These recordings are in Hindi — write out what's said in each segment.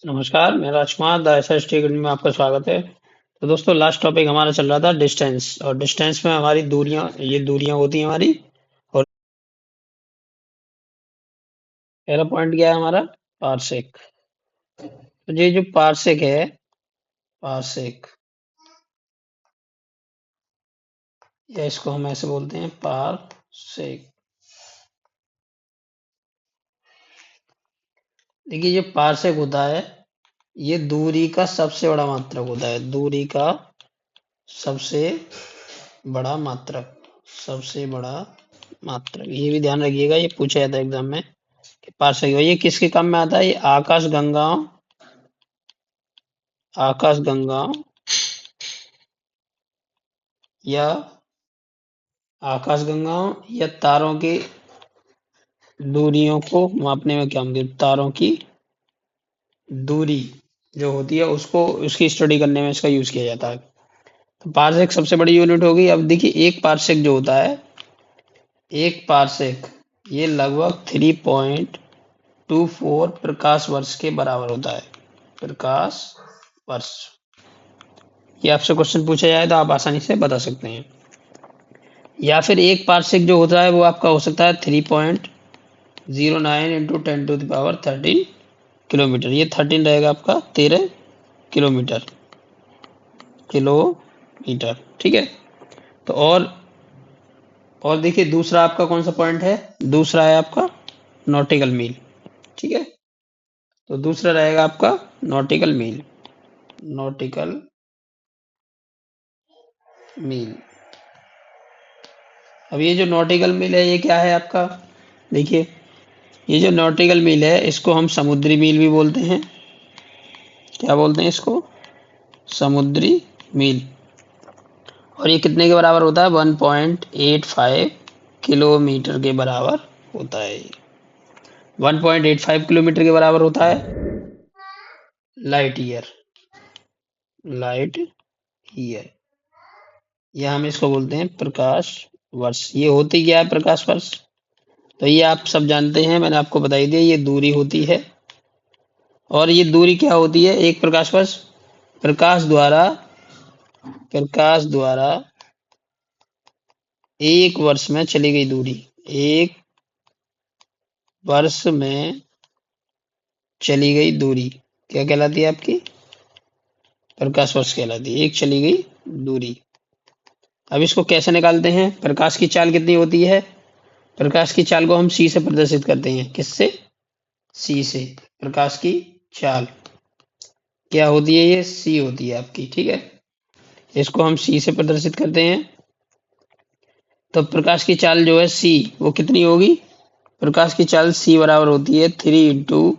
नमस्कार, मैं राजकुमार द एसएसटी अकेडमी में आपका स्वागत है। तो दोस्तों लास्ट टॉपिक हमारा चल रहा था डिस्टेंस और डिस्टेंस में हमारी दूरियां ये दूरियां होती हैं हमारी। और पहला पॉइंट क्या है हमारा? पारसेक। तो ये जो पारसेक है, पारसेक या इसको हम ऐसे बोलते हैं पारसेक। देखिए जो पारसेक होता है ये दूरी का सबसे बड़ा मात्रक होता है। दूरी का सबसे बड़ा मात्रक, सबसे बड़ा मात्रक, ये भी ध्यान रखिएगा, ये पूछा जाता है एग्जाम में। पारसेक ये किसके काम में आता है? ये आकाश गंगाओं या आकाशगंगाओं या तारों की दूरियों को मापने में क्या होंगे? तारों की दूरी जो होती है उसको उसकी स्टडी करने में इसका यूज किया जाता है। तो पारसेक सबसे बड़ी यूनिट होगी। अब देखिए एक पारसेक जो होता है, एक पारसेक ये लगभग 3.24 प्रकाश वर्ष के बराबर होता है। प्रकाश वर्ष। ये आपसे क्वेश्चन पूछा जाए तो आप आसानी से बता सकते हैं। या फिर एक पारसेक जो होता है वो आपका हो सकता है 3.09 इंटू 10⁻13 किलोमीटर। ये 13 रहेगा आपका, 13 किलोमीटर, किलोमीटर। ठीक है। तो और देखिए दूसरा आपका कौन सा पॉइंट है? दूसरा है आपका नॉटिकल मील। ठीक है। तो दूसरा रहेगा आपका नॉटिकल मील। नॉटिकल मील। अब ये जो नॉटिकल मील है ये क्या है आपका? देखिए ये जो नॉटिकल मील है इसको हम समुद्री मील भी बोलते हैं। क्या बोलते हैं इसको? समुद्री मील। और ये कितने के बराबर होता है? 1.85 किलोमीटर के बराबर होता है। 1.85 किलोमीटर के बराबर होता है। Light year. लाइट ईयर, या हम इसको बोलते हैं प्रकाश वर्ष। ये होती क्या है प्रकाश वर्ष? तो ये आप सब जानते हैं, मैंने आपको बताई दिया, ये दूरी होती है। और ये दूरी क्या होती है? एक प्रकाश वर्ष प्रकाश द्वारा एक वर्ष में चली गई दूरी। एक वर्ष में चली गई दूरी क्या कहलाती है आपकी? प्रकाश वर्ष कहलाती है, एक चली गई दूरी। अब इसको कैसे निकालते हैं? प्रकाश की चाल कितनी होती है? प्रकाश की चाल को हम सी से प्रदर्शित करते हैं। किससे? सी से। प्रकाश की चाल क्या होती है? ये सी होती है आपकी। ठीक है। इसको हम सी से प्रदर्शित करते हैं। तो प्रकाश की चाल जो है सी, वो कितनी होगी? प्रकाश की चाल सी बराबर होती है 3 ×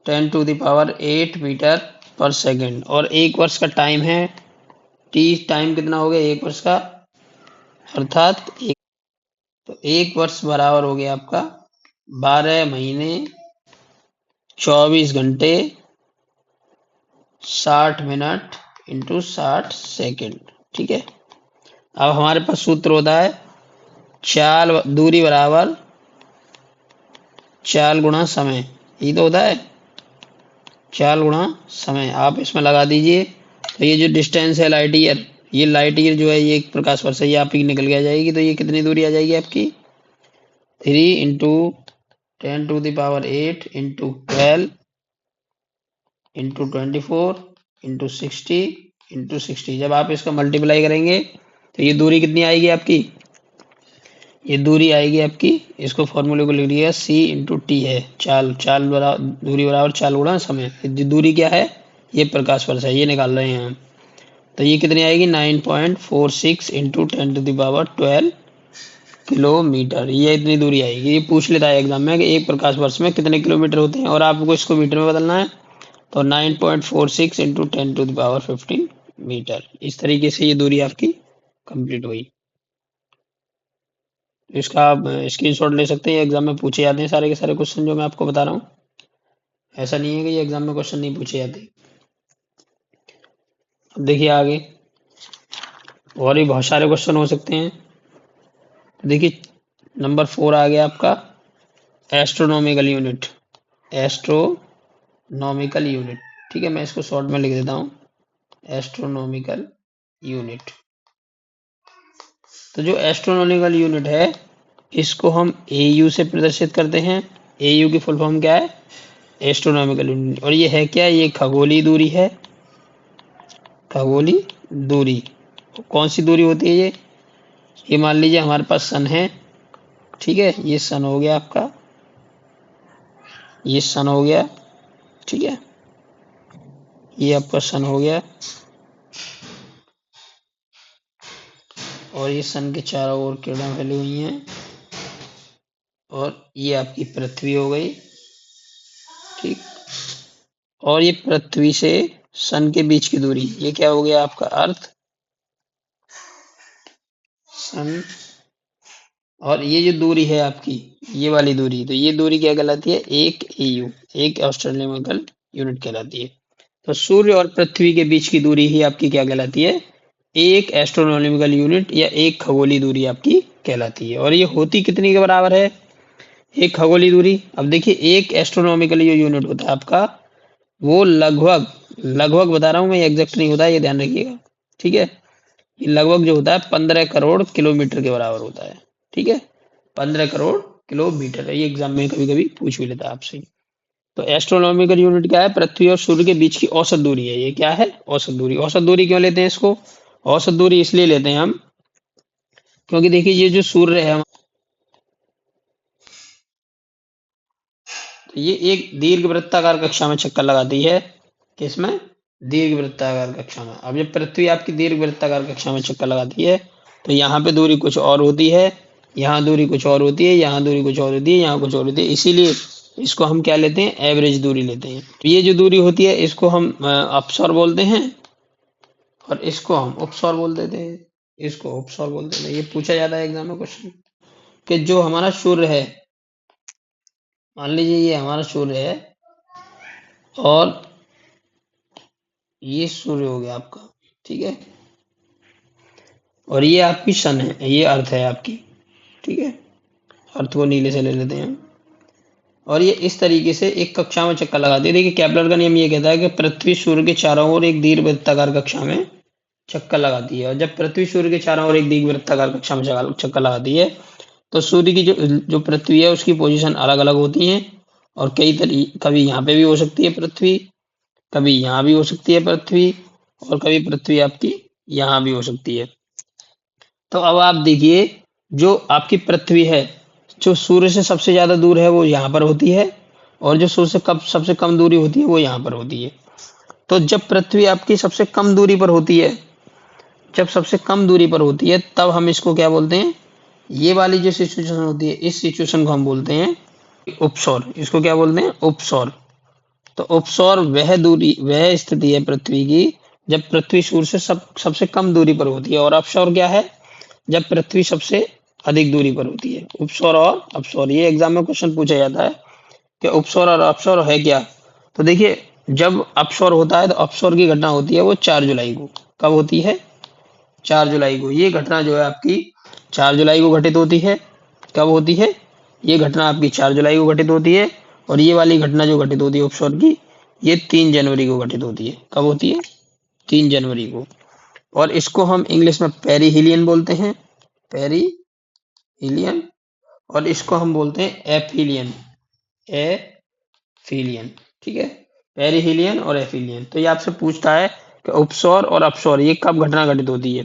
10⁸ मीटर पर सेकेंड। और एक वर्ष का टाइम है टी। टाइम कितना हो गया एक वर्ष का? अर्थात तो एक वर्ष बराबर हो गया आपका 12 महीने 24 घंटे 60 मिनट इंटू 60 सेकेंड। ठीक है। अब हमारे पास सूत्र होता है चाल दूरी बराबर चाल गुणा समय। ये तो होता है चाल गुणा समय। आप इसमें लगा दीजिए। तो ये जो डिस्टेंस है लाइट ईयर, ये लाइट ईयर जो है ये एक प्रकाश वर्ष है, ये आपकी निकल के आ जाएगी। तो ये कितनी दूरी आ जाएगी आपकी? 3 × 10⁸ इंटू 12 इंटू 24 इंटू 60 जब आप इसका मल्टीप्लाई करेंगे तो ये दूरी कितनी आएगी आपकी? ये दूरी आएगी आपकी, इसको फॉर्मूले को लिख लिया, सी इंटू टी है। चाल चाल बराबर दूरी बराबर चाल गुणा समय। दूरी क्या है? ये प्रकाश वर्ष है, ये निकाल रहे हैं हम। तो ये कितनी आएगी? 9.46 इंटू 10⁻12 किलोमीटर। ये इतनी दूरी आएगी। ये पूछ लेता है एग्जाम में कि एक प्रकाश वर्ष में कितने किलोमीटर होते हैं और आपको इसको मीटर में बदलना है। तो 9.46 इंटू 10⁻15 मीटर। इस तरीके से ये दूरी आपकी कंप्लीट हुई। इसका आप स्क्रीनशॉट ले सकते हैं। एग्जाम में पूछे जाते हैं सारे के सारे क्वेश्चन जो मैं आपको बता रहा हूँ। ऐसा नहीं है कि ये एग्जाम में क्वेश्चन नहीं पूछे जाते। अब देखिए आगे और भी बहुत सारे क्वेश्चन हो सकते हैं। देखिए नंबर 4 आ गया आपका एस्ट्रोनॉमिकल यूनिट। एस्ट्रोनॉमिकल नॉमिकल यूनिट। ठीक है, मैं इसको शॉर्ट में लिख देता हूँ, एस्ट्रोनॉमिकल यूनिट। तो जो एस्ट्रोनॉमिकल यूनिट है इसको हम एयू से प्रदर्शित करते हैं। एयू की फुल फॉर्म क्या है? Astronomical unit. और ये है क्या? ये खगोलीय दूरी है, खगोलीय दूरी। कौन सी दूरी होती है ये मान लीजिए हमारे पास सन है। ठीक है, ये सन हो गया आपका, ये सन हो गया। ठीक है, ये आपका सन हो गया, और ये सन के चारों ओर किरणें फैली हुई हैं, और ये आपकी पृथ्वी हो गई। ठीक, और ये पृथ्वी से सन के बीच की दूरी, ये क्या हो गया आपका? अर्थ, सन। और ये जो दूरी है आपकी, ये वाली दूरी, तो ये दूरी क्या कहलाती है? एक एयू, एक एस्ट्रोनॉमिकल यूनिट कहलाती है। तो सूर्य और पृथ्वी के बीच की दूरी ही आपकी क्या कहलाती है? एक एस्ट्रोनॉमिकल यूनिट या एक खगोलीय दूरी आपकी कहलाती है। और ये होती कितनी के बराबर है? एक खगोलीय दूरी। अब देखिए, एक एस्ट्रोनॉमिकल जो यूनिट होता है आपका, वो लगभग, लगभग बता रहा हूँ मैं, एग्जैक्ट नहीं होता है, ये ध्यान रखिएगा। ठीक है, ये लगभग जो होता है 15 करोड़ किलोमीटर के बराबर होता है। ठीक है, 15 करोड़ किलोमीटर। ये एग्जाम में कभी कभी पूछ भी लेता है आपसे। तो एस्ट्रोनॉमिकल यूनिट क्या है? पृथ्वी और सूर्य के बीच की औसत दूरी है। ये क्या है? औसत दूरी। औसत दूरी क्यों लेते हैं इसको? औसत दूरी इसलिए लेते हैं हम, क्योंकि देखिए ये जो सूर्य है, तो ये एक दीर्घ वृत्ताकार कक्षा में चक्कर लगाती है। किसमें? दीर्घ वृत्ताकार कक्षा में। अब जब पृथ्वी आपकी दीर्घ वृत्ताकार कक्षा में चक्कर लगाती है, तो यहाँ पे दूरी कुछ और होती है, यहाँ दूरी कुछ और होती है, यहाँ दूरी कुछ और होती है, यहाँ कुछ और होती है। इसीलिए इसको हम क्या लेते हैं? एवरेज दूरी लेते हैं। तो ये जो दूरी होती है इसको हम अपसर बोलते हैं, और इसको हम उपसौर बोल देते हैं। इसको उपसौर बोल देते हैं। ये पूछा जाता है एग्जाम में क्वेश्चन, कि जो हमारा सूर्य है, मान लीजिए ये हमारा सूर्य है, और ये सूर्य हो गया आपका। ठीक है, और ये आपकी सन है, ये अर्थ है आपकी। ठीक है, अर्थ को नीले से ले लेते हैं। और ये इस तरीके से एक कक्षा में चक्कर लगाती है। देखिए केपलर का नियम ये कहता है कि पृथ्वी सूर्य के चारों ओर एक दीर्घवृत्ताकार कक्षा में चक्कर लगाती है। और जब पृथ्वी सूर्य के चारों ओर एक दीर्घवृत्ताकार कक्षा में चक्कर लगाती है, तो सूर्य की जो जो पृथ्वी है उसकी पोजीशन अलग अलग होती है। और कभी यहाँ पे भी हो सकती है पृथ्वी, कभी यहाँ भी हो सकती है पृथ्वी, और कभी पृथ्वी आपकी यहाँ भी हो सकती है। तो अब आप देखिए, जो आपकी पृथ्वी है, जो सूर्य से सबसे ज्यादा दूर है वो यहाँ पर होती है, और जो सूर्य से कब सबसे कम दूरी होती है वो यहाँ पर होती है। तो जब पृथ्वी आपकी सबसे कम दूरी पर होती है, जब सबसे कम दूरी पर होती है, तब हम इसको क्या बोलते हैं? ये वाली जो सिचुएशन होती है, इस सिचुएशन को हम बोलते हैं उपसौर। इसको क्या बोलते हैं? उपसौर। तो उपसौर वह दूरी, वह स्थिति है पृथ्वी की जब पृथ्वी सूर्य से सबसे कम दूरी पर होती है। और अपसौर क्या है? जब पृथ्वी सबसे अधिक दूरी पर होती है। उपसौर और अपसौर, ये एग्जाम में क्वेश्चन पूछा जाता है कि उपसौर और अपसौर है क्या। तो देखिए, जब अपसौर होता है तो अपसौर की घटना होती है वो 4 जुलाई को। कब होती है? 4 जुलाई को। ये घटना जो है आपकी 4 जुलाई को घटित होती है। कब होती है? ये घटना आपकी 4 जुलाई को घटित होती है। और ये वाली घटना जो घटित होती है उपसौर की, ये 3 जनवरी को घटित होती है। कब होती है? 3 जनवरी को। और इसको हम इंग्लिश में पेरीहिलियन बोलते हैं, पेरीहिलियन। और इसको हम बोलते हैं एफिलियन, एफिलियन। ठीक है, पेरीहिलियन और एफिलियन। तो ये आपसे पूछता है कि उपसौर और अपसौर ये कब घटना घटित होती है।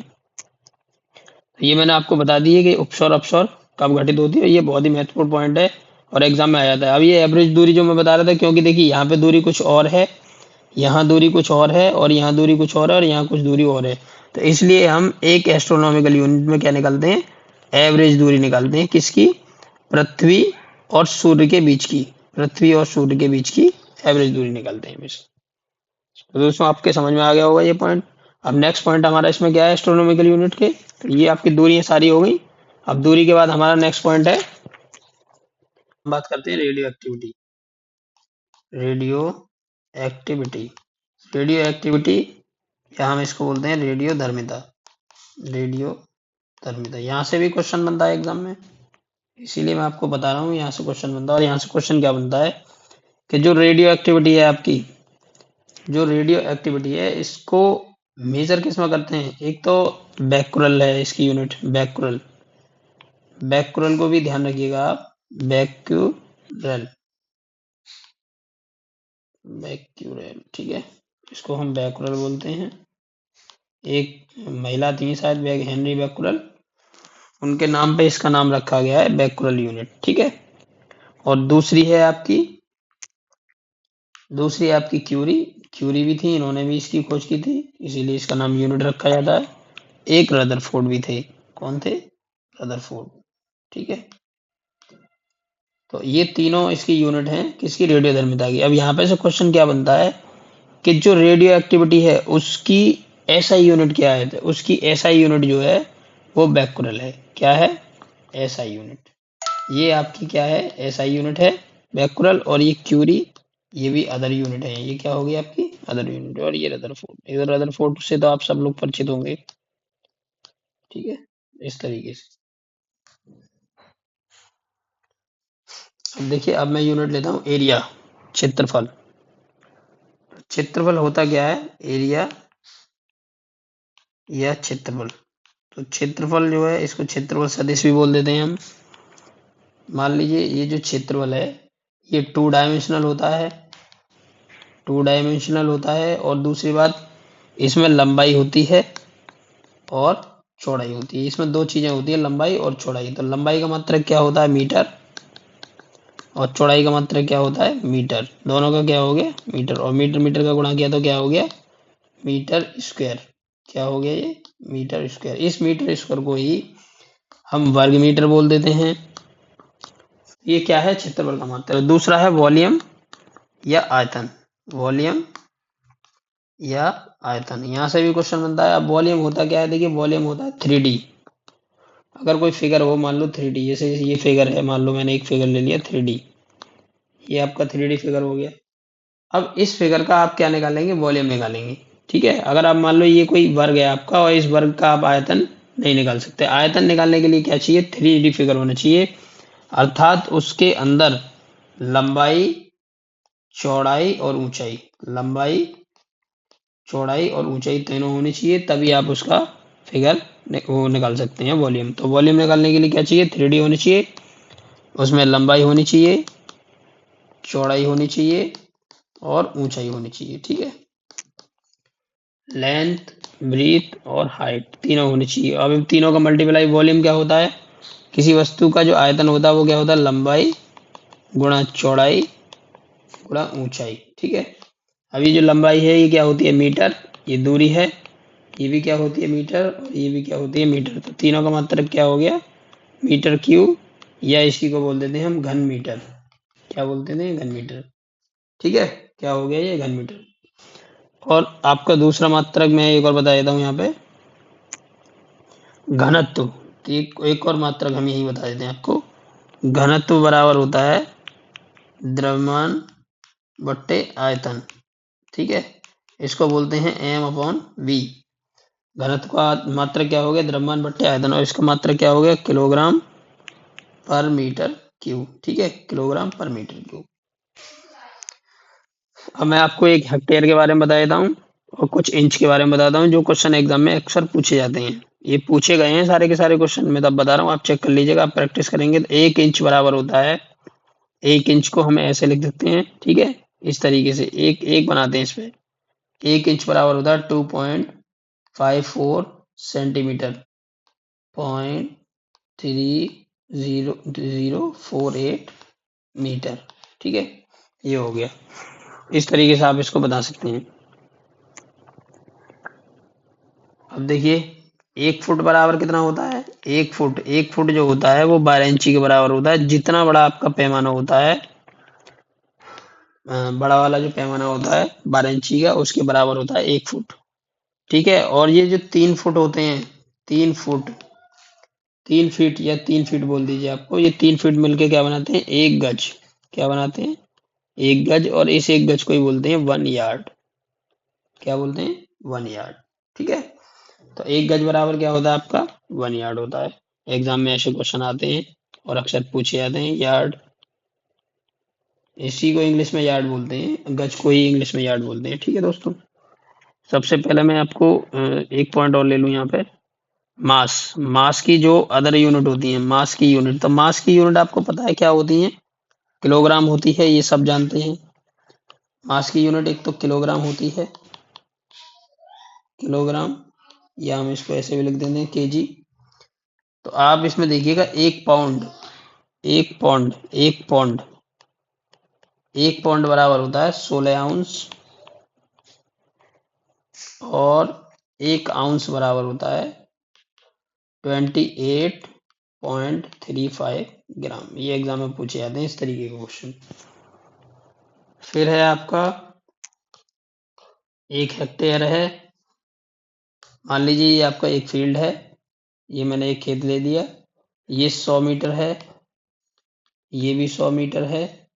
ये मैंने आपको बता दी है कि उपसौर अपसौर कब घटित होती है। ये बहुत ही महत्वपूर्ण पॉइंट है और एग्जाम में आ जाता है। अब ये एवरेज दूरी जो मैं बता रहा था, क्योंकि देखिए यहाँ पे दूरी कुछ और है, यहाँ दूरी कुछ और है, और यहाँ दूरी कुछ और है, और यहाँ कुछ दूरी और है। तो इसलिए हम एक एस्ट्रोनॉमिकल यूनिट में क्या निकालते हैं? एवरेज दूरी निकालते हैं। किसकी? पृथ्वी और सूर्य के बीच की, पृथ्वी और सूर्य के बीच की एवरेज दूरी निकालते हैं हमेशा। तो दोस्तों आपके समझ में आ गया होगा ये पॉइंट। अब नेक्स्ट पॉइंट हमारा इसमें क्या है एस्ट्रोनॉमिकल यूनिट के? तो ये आपकी दूरियां सारी हो गई। अब दूरी के बाद हमारा नेक्स्ट पॉइंट है, हम बात करते हैं radio activity. Radio activity, radio activity, या हम इसको बोलते हैं रेडियो धर्मिता। रेडियो धर्मिता, यहाँ से भी क्वेश्चन बनता है एग्जाम में, इसीलिए मैं आपको बता रहा हूँ यहाँ से क्वेश्चन बनता है। और यहाँ से क्वेश्चन क्या बनता है कि जो रेडियो एक्टिविटी है आपकी, जो रेडियो एक्टिविटी है इसको मेजर किस में करते हैं? एक तो बैक्यूरल है इसकी यूनिट, बैक्यूरल, बैक्यूरल को भी ध्यान रखिएगा आप, बैक्यूरल, बैक्यूरल, ठीक है, इसको हम बैक्यूरल बोलते हैं। एक महिला थी शायद हेनरी बैक्यूरल, उनके नाम पे इसका नाम रखा गया है बैक्यूरल यूनिट, ठीक है। और दूसरी आपकी क्यूरी, क्यूरी भी थी, इन्होंने भी इसकी खोज की थी, इसीलिए इसका नाम यूनिट रखा जाता है। एक रदरफोर्ड भी थे, कौन थे? रदरफोर्ड, ठीक है। तो ये तीनों इसकी यूनिट हैं किसकी? रेडियोधर्मिता की। अब यहाँ पे से क्वेश्चन क्या बनता है कि जो रेडियो एक्टिविटी है उसकी एसआई यूनिट क्या है? तो उसकी एसआई यूनिट जो है वो बैक्यूरल है। क्या है? SI unit. ये आपकी क्या है? एसआई यूनिट है बैक्यूरल। और ये क्यूरी, ये भी अदर यूनिट है। ये क्या होगी आपकी? Other unit. और ये रदरफोर्ड, इधर रदरफोर्ड से तो आप सब लोग परिचित होंगे, ठीक है, इस तरीके से। अब देखिए, अब मैं यूनिट लेता हूँ एरिया, क्षेत्रफल। क्षेत्रफल होता क्या है? एरिया या क्षेत्रफल। तो क्षेत्रफल जो है इसको क्षेत्रफल सदिश भी बोल देते हैं हम। मान लीजिए ये जो क्षेत्रफल है ये टू डायमेंशनल होता है, टू डायमेंशनल होता है। और दूसरी बात, इसमें लंबाई होती है और चौड़ाई होती है। इसमें दो चीजें होती है, लंबाई और चौड़ाई। तो लंबाई का मात्रक क्या होता है? मीटर। और चौड़ाई का मात्रक क्या होता है? मीटर। दोनों का क्या हो गया? मीटर। और मीटर मीटर का गुणा किया तो क्या हो गया? Metre square. क्या हो गया ये? Metre square. इस मीटर स्क्वायर को ही हम वर्ग मीटर बोल देते हैं। ये क्या है? क्षेत्रफल का मात्रक। दूसरा है वॉल्यूम या आयतन। वॉल्यूम या आयतन, यहां से भी क्वेश्चन बनता है। अब वॉल्यूम होता क्या है? देखिए, वॉल्यूम होता है 3D। अगर कोई फिगर हो, मान लो 3D, जैसे ये फिगर है, मान लो मैंने एक फिगर ले लिया 3D, ये आपका 3D फिगर हो गया। अब इस फिगर का आप क्या निकालेंगे? वॉल्यूम निकालेंगे, ठीक है। अगर आप मान लो ये कोई वर्ग है आपका और इस वर्ग का आप आयतन नहीं निकाल सकते। आयतन निकालने के लिए क्या चाहिए? 3D फिगर होना चाहिए, अर्थात उसके अंदर लंबाई, चौड़ाई और ऊंचाई, लंबाई, चौड़ाई और ऊंचाई तीनों होनी चाहिए, तभी आप उसका फिगर वो निकाल सकते हैं, वॉल्यूम। तो वॉल्यूम निकालने के लिए क्या चाहिए? 3D होनी चाहिए, उसमें लंबाई होनी चाहिए, चौड़ाई होनी चाहिए और ऊंचाई होनी चाहिए, ठीक है। लेंथ, ब्रीथ और हाइट तीनों होनी चाहिए। अब इन तीनों का मल्टीप्लाई वॉल्यूम क्या होता है? किसी वस्तु का जो आयतन होता है वो क्या होता है? लंबाई गुणा चौड़ाई गुणा ऊंचाई, ठीक है। अब ये जो लंबाई है ये क्या होती है? मीटर। ये दूरी है, ये भी क्या होती है? मीटर। और ये भी क्या होती है? मीटर। तो तीनों का मात्रक क्या हो गया? मीटर क्यूब, या इसी को बोल देते हैं हम घन मीटर। क्या बोलते हैं? घन मीटर, ठीक है। क्या हो गया? ये घन मीटर। और आपका दूसरा मात्रक मैं एक और बता देता हूँ यहाँ पे, घनत्व। एक और मात्रक हम यही बता देते हैं आपको। घनत्व बराबर होता है द्रव्यमान बट्टे आयतन, ठीक है। इसको बोलते हैं m/v। घनत्व का मात्रक क्या हो गया? द्रव्यमान बट्टे आयतन। और इसका मात्रक क्या हो गया? किलोग्राम पर मीटर क्यूब, ठीक है, किलोग्राम पर मीटर क्यूब। अब मैं आपको एक हेक्टेयर के बारे में बता देता हूँ और कुछ इंच के बारे में बताता हूँ, जो क्वेश्चन एग्जाम में अक्सर पूछे जाते हैं। ये पूछे गए हैं सारे के सारे क्वेश्चन, मैं तब बता रहा हूँ, आप चेक कर लीजिएगा, आप प्रैक्टिस करेंगे। तो 1 इंच बराबर होता है, 1 इंच को हम ऐसे लिख सकते हैं, ठीक है, इस तरीके से एक एक बनाते हैं इसमें। 1 इंच बराबर होता है 2.54 सेंटीमीटर, 0.3048 मीटर, ठीक है। ये हो गया, इस तरीके से आप इसको बता सकते हैं। अब देखिए, 1 फुट बराबर कितना होता है? 1 फुट, 1 फुट जो होता है वो 12 इंची के बराबर होता है। जितना बड़ा आपका पैमाना होता है, बड़ा वाला जो पैमाना होता है 12 इंची का, उसके बराबर होता है 1 फुट, ठीक है। और ये जो 3 फुट होते हैं, 3 फुट, 3 फीट या 3 फीट बोल दीजिए आपको, ये 3 फीट मिलके क्या बनाते हैं? 1 गज। क्या बनाते हैं? 1 गज। और इस 1 गज को ही बोलते हैं 1 यार्ड। क्या बोलते हैं? 1 यार्ड, ठीक है। तो 1 गज बराबर क्या होता है आपका? 1 यार्ड होता है। एग्जाम में ऐसे क्वेश्चन आते हैं और अक्सर पूछे जाते हैं, यार्ड इसी को इंग्लिश में यार्ड बोलते हैं, गज को ही इंग्लिश में यार्ड बोलते हैं। ठीक है दोस्तों, सबसे पहले मैं आपको एक पॉइंट और ले लूँ यहाँ पे। मास, मास की जो अदर यूनिट होती है, मास की यूनिट, तो मास की यूनिट आपको पता है क्या होती है? किलोग्राम होती है, ये सब जानते हैं। मास की यूनिट एक तो किलोग्राम होती है, किलोग्राम, या हम इसको ऐसे भी लिख देते हैं केजी। तो आप इसमें देखिएगा, एक पाउंड, एक पौंड, एक पौंड, एक पौंड बराबर होता है 16 आउंस, और एक आउंस बराबर होता है 28.35 ग्राम। ये एग्जाम में पूछे जाते हैं इस तरीके के क्वेश्चन। फिर है आपका 1 हेक्टेयर है। मान लीजिए ये आपका एक फील्ड है, ये मैंने एक खेत ले दिया, ये 100 मीटर है, ये भी 100 मीटर है,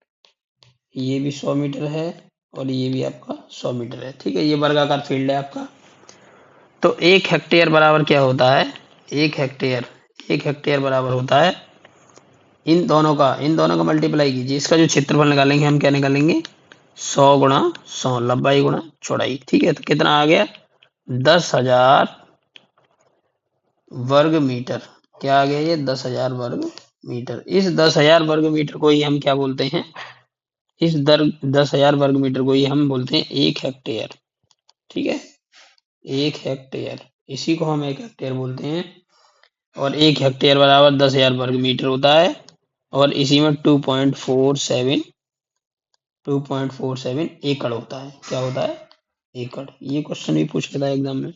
ये भी 100 मीटर है, और ये भी आपका 100 मीटर है। ठीक है, ये वर्गाकार फील्ड है आपका। तो 1 हेक्टेयर बराबर क्या होता है? 1 हेक्टेयर, 1 हेक्टेयर बराबर होता है, इन दोनों का मल्टीप्लाई कीजिए, इसका जो क्षेत्रफल निकालेंगे हम, क्या निकालेंगे? 100 × 100, लंबाई गुणा चौड़ाई। ठीक है, तो कितना आ गया? 10,000 वर्ग मीटर। क्या आ गया ये? 10,000 वर्ग मीटर। इस 10,000 वर्ग मीटर को ही हम क्या बोलते हैं? इस 10,000 वर्ग मीटर को ही हम बोलते हैं 1 हेक्टेयर। ठीक है, 1 हेक्टेयर, इसी को हम 1 हेक्टेयर बोलते हैं। और 1 हेक्टेयर बराबर 10,000 वर्ग मीटर होता है, और इसी में 2.47 एकड़ होता है। क्या होता है? एकड़। ये क्वेश्चन भी पूछ लेता है एग्जाम में।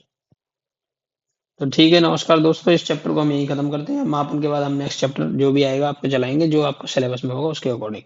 तो ठीक है, नमस्कार दोस्तों, इस चैप्टर को हम यहीं खत्म करते हैं। मापन के बाद हम नेक्स्ट चैप्टर जो भी आएगा आपको चलाएंगे, जो आपको सिलेबस में होगा उसके अकॉर्डिंग।